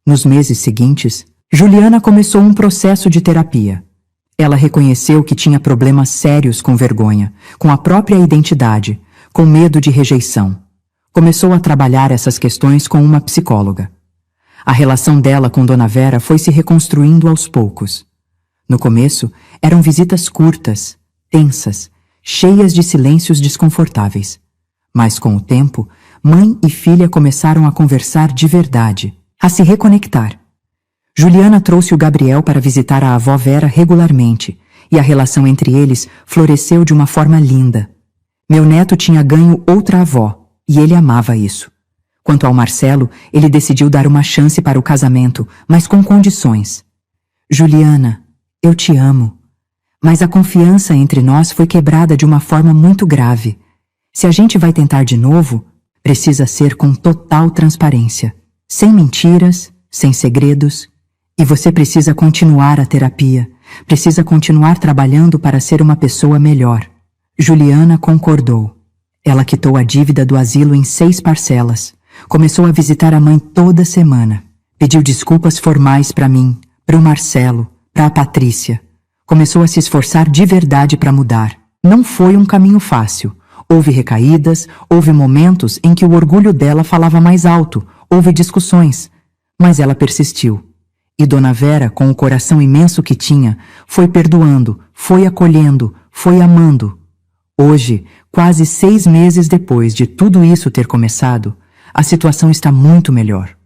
Nos meses seguintes, Juliana começou um processo de terapia. Ela reconheceu que tinha problemas sérios com vergonha, com a própria identidade, com medo de rejeição. Começou a trabalhar essas questões com uma psicóloga. A relação dela com Dona Vera foi se reconstruindo aos poucos. No começo, eram visitas curtas, tensas, cheias de silêncios desconfortáveis. Mas com o tempo, mãe e filha começaram a conversar de verdade, a se reconectar. Juliana trouxe o Gabriel para visitar a avó Vera regularmente, e a relação entre eles floresceu de uma forma linda. Meu neto tinha ganho outra avó, E ele amava isso. Quanto ao Marcelo, ele decidiu dar uma chance para o casamento, mas com condições. Juliana, eu te amo. Mas a confiança entre nós foi quebrada de uma forma muito grave. Se a gente vai tentar de novo, precisa ser com total transparência. Sem mentiras, sem segredos. E você precisa continuar a terapia. Precisa continuar trabalhando para ser uma pessoa melhor. Juliana concordou. Ela quitou a dívida do asilo em 6 parcelas. Começou a visitar a mãe toda semana. Pediu desculpas formais para mim, para o Marcelo, para a Patrícia. Começou a se esforçar de verdade para mudar. Não foi um caminho fácil. Houve recaídas, houve momentos em que o orgulho dela falava mais alto, houve discussões. Mas ela persistiu. E Dona Vera, com o coração imenso que tinha, foi perdoando, foi acolhendo, foi amando. Hoje, quase 6 meses depois de tudo isso ter começado, a situação está muito melhor.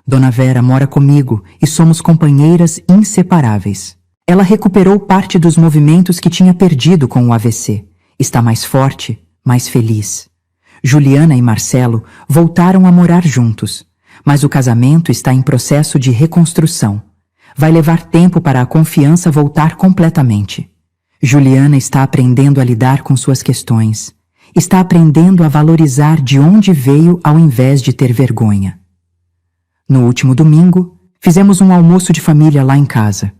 Dona Vera mora comigo e somos companheiras inseparáveis. Ela recuperou parte dos movimentos que tinha perdido com o AVC. Está mais forte, mais feliz. Juliana e Marcelo voltaram a morar juntos, mas o casamento está em processo de reconstrução. Vai levar tempo para a confiança voltar completamente. Juliana está aprendendo a lidar com suas questões. Está aprendendo a valorizar de onde veio ao invés de ter vergonha. No último domingo, fizemos um almoço de família lá em casa.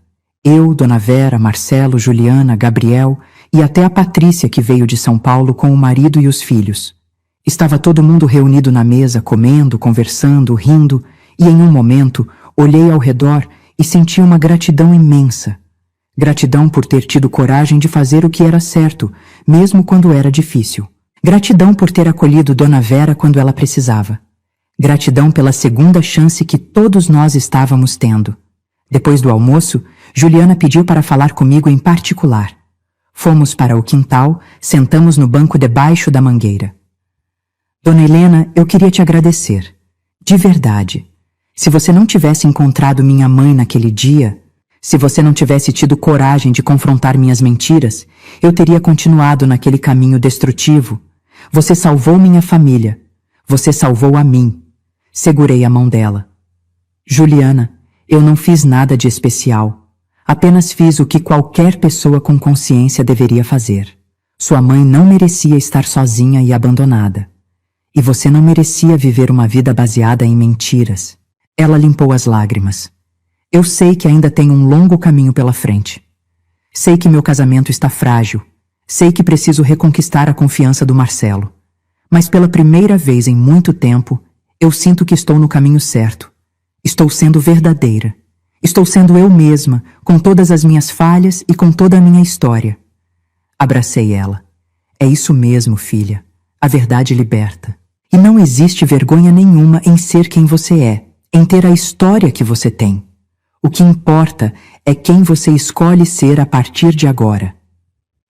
Eu, Dona Vera, Marcelo, Juliana, Gabriel e até a Patrícia, que veio de São Paulo com o marido e os filhos. Estava todo mundo reunido na mesa, comendo, conversando, rindo, e em um momento olhei ao redor e senti uma gratidão imensa. Gratidão por ter tido coragem de fazer o que era certo, mesmo quando era difícil. Gratidão por ter acolhido Dona Vera quando ela precisava. Gratidão pela segunda chance que todos nós estávamos tendo. Depois do almoço, Juliana pediu para falar comigo em particular. Fomos para o quintal, sentamos no banco debaixo da mangueira. Dona Helena, eu queria te agradecer. De verdade. Se você não tivesse encontrado minha mãe naquele dia, se você não tivesse tido coragem de confrontar minhas mentiras, eu teria continuado naquele caminho destrutivo. Você salvou minha família. Você salvou a mim. Segurei a mão dela. Juliana, eu não fiz nada de especial. Apenas fiz o que qualquer pessoa com consciência deveria fazer. Sua mãe não merecia estar sozinha e abandonada. E você não merecia viver uma vida baseada em mentiras. Ela limpou as lágrimas. Eu sei que ainda tenho um longo caminho pela frente. Sei que meu casamento está frágil. Sei que preciso reconquistar a confiança do Marcelo. Mas pela primeira vez em muito tempo, eu sinto que estou no caminho certo. Estou sendo verdadeira. Estou sendo eu mesma, com todas as minhas falhas e com toda a minha história. Abracei ela. É isso mesmo, filha. A verdade liberta. E não existe vergonha nenhuma em ser quem você é, em ter a história que você tem. O que importa é quem você escolhe ser a partir de agora.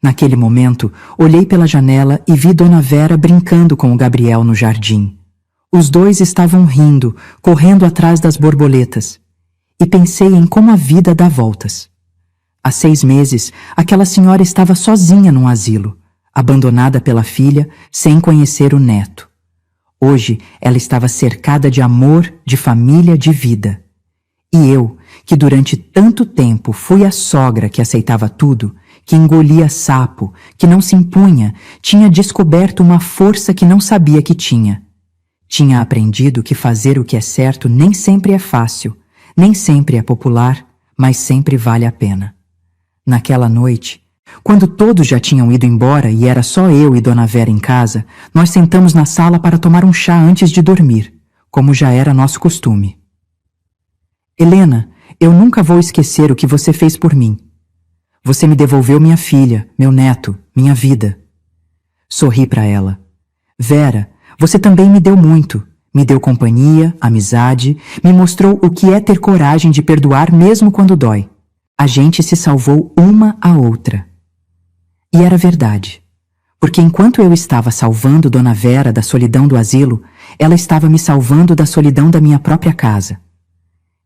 Naquele momento, olhei pela janela e vi Dona Vera brincando com o Gabriel no jardim. Os dois estavam rindo, correndo atrás das borboletas. E pensei em como a vida dá voltas. Há 6 meses, aquela senhora estava sozinha num asilo, abandonada pela filha, sem conhecer o neto. Hoje, ela estava cercada de amor, de família, de vida. E eu, que durante tanto tempo fui a sogra que aceitava tudo, que engolia sapo, que não se impunha, tinha descoberto uma força que não sabia que tinha. Tinha aprendido que fazer o que é certo nem sempre é fácil, nem sempre é popular, mas sempre vale a pena. Naquela noite, quando todos já tinham ido embora e era só eu e Dona Vera em casa, nós sentamos na sala para tomar um chá antes de dormir, como já era nosso costume. Helena, eu nunca vou esquecer o que você fez por mim. Você me devolveu minha filha, meu neto, minha vida. Sorri para ela. Vera, você também me deu muito. Me deu companhia, amizade, me mostrou o que é ter coragem de perdoar mesmo quando dói. A gente se salvou uma à outra. E era verdade. Porque enquanto eu estava salvando Dona Vera da solidão do asilo, ela estava me salvando da solidão da minha própria casa.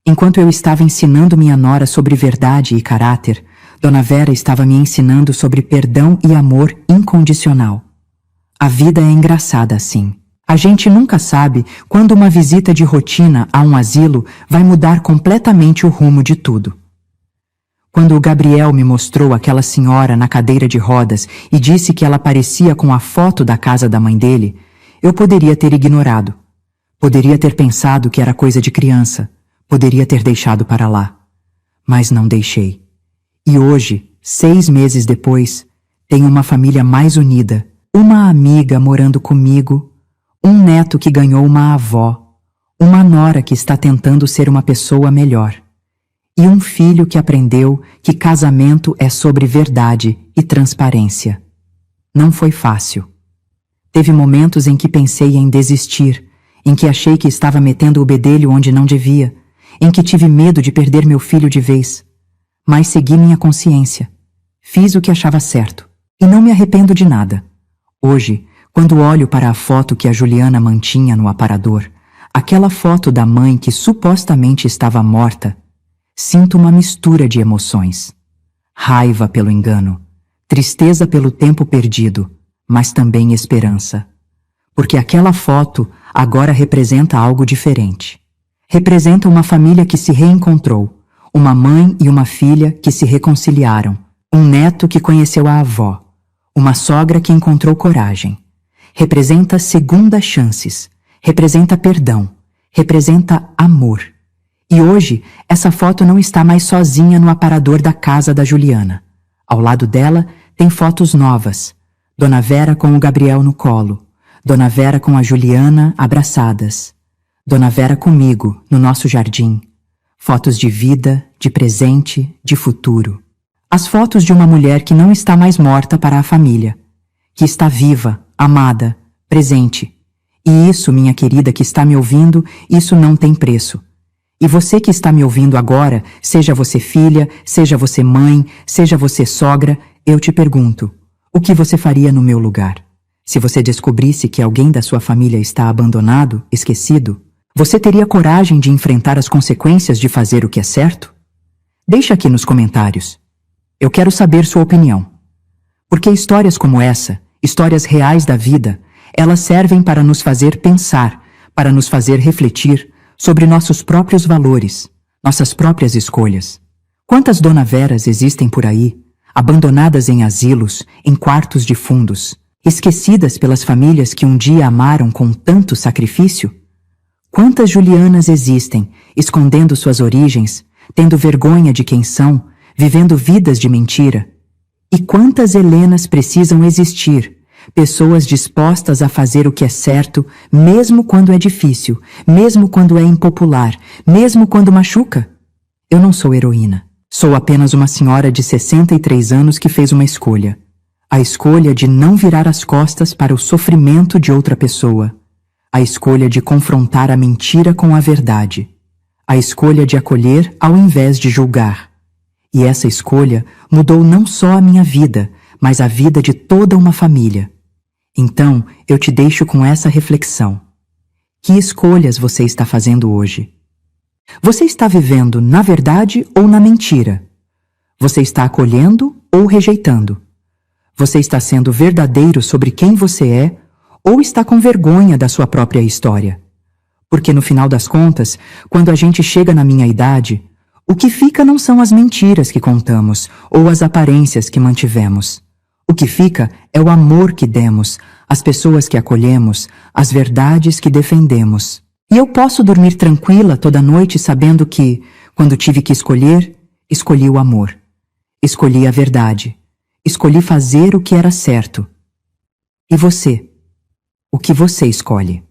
Enquanto eu estava ensinando minha nora sobre verdade e caráter, Dona Vera estava me ensinando sobre perdão e amor incondicional. A vida é engraçada assim. A gente nunca sabe quando uma visita de rotina a um asilo vai mudar completamente o rumo de tudo. Quando o Gabriel me mostrou aquela senhora na cadeira de rodas e disse que ela parecia com a foto da casa da mãe dele, eu poderia ter ignorado. Poderia ter pensado que era coisa de criança. Poderia ter deixado para lá. Mas não deixei. E hoje, 6 meses depois, tenho uma família mais unida, uma amiga morando comigo, um neto que ganhou uma avó, uma nora que está tentando ser uma pessoa melhor, e um filho que aprendeu que casamento é sobre verdade e transparência. Não foi fácil. Teve momentos em que pensei em desistir, em que achei que estava metendo o bedelho onde não devia, em que tive medo de perder meu filho de vez. Mas segui minha consciência. Fiz o que achava certo. E não me arrependo de nada. Hoje, quando olho para a foto que a Juliana mantinha no aparador, aquela foto da mãe que supostamente estava morta, sinto uma mistura de emoções. Raiva pelo engano, tristeza pelo tempo perdido, mas também esperança. Porque aquela foto agora representa algo diferente. Representa uma família que se reencontrou, uma mãe e uma filha que se reconciliaram, um neto que conheceu a avó, uma sogra que encontrou coragem. Representa segundas chances, representa perdão, representa amor. E hoje, essa foto não está mais sozinha no aparador da casa da Juliana. Ao lado dela, tem fotos novas. Dona Vera com o Gabriel no colo, Dona Vera com a Juliana abraçadas, Dona Vera comigo no nosso jardim. Fotos de vida, de presente, de futuro. As fotos de uma mulher que não está mais morta para a família, que está viva, amada, presente. E isso, minha querida que está me ouvindo, isso não tem preço. E você que está me ouvindo agora, seja você filha, seja você mãe, seja você sogra, eu te pergunto, o que você faria no meu lugar? Se você descobrisse que alguém da sua família está abandonado, esquecido, você teria coragem de enfrentar as consequências de fazer o que é certo? Deixa aqui nos comentários. Eu quero saber sua opinião. Porque histórias como essa, histórias reais da vida, elas servem para nos fazer pensar, para nos fazer refletir sobre nossos próprios valores, nossas próprias escolhas. Quantas Dona Veras existem por aí, abandonadas em asilos, em quartos de fundos, esquecidas pelas famílias que um dia amaram com tanto sacrifício? Quantas Julianas existem, escondendo suas origens, tendo vergonha de quem são, vivendo vidas de mentira? E quantas Helenas precisam existir, pessoas dispostas a fazer o que é certo, mesmo quando é difícil, mesmo quando é impopular, mesmo quando machuca? Eu não sou heroína. Sou apenas uma senhora de 63 anos que fez uma escolha. A escolha de não virar as costas para o sofrimento de outra pessoa. A escolha de confrontar a mentira com a verdade. A escolha de acolher ao invés de julgar. E essa escolha mudou não só a minha vida, mas a vida de toda uma família. Então, eu te deixo com essa reflexão. Que escolhas você está fazendo hoje? Você está vivendo na verdade ou na mentira? Você está acolhendo ou rejeitando? Você está sendo verdadeiro sobre quem você é ou está com vergonha da sua própria história? Porque no final das contas, quando a gente chega na minha idade, o que fica não são as mentiras que contamos ou as aparências que mantivemos. O que fica é o amor que demos, as pessoas que acolhemos, as verdades que defendemos. E eu posso dormir tranquila toda noite sabendo que, quando tive que escolher, escolhi o amor. Escolhi a verdade. Escolhi fazer o que era certo. E você? O que você escolhe?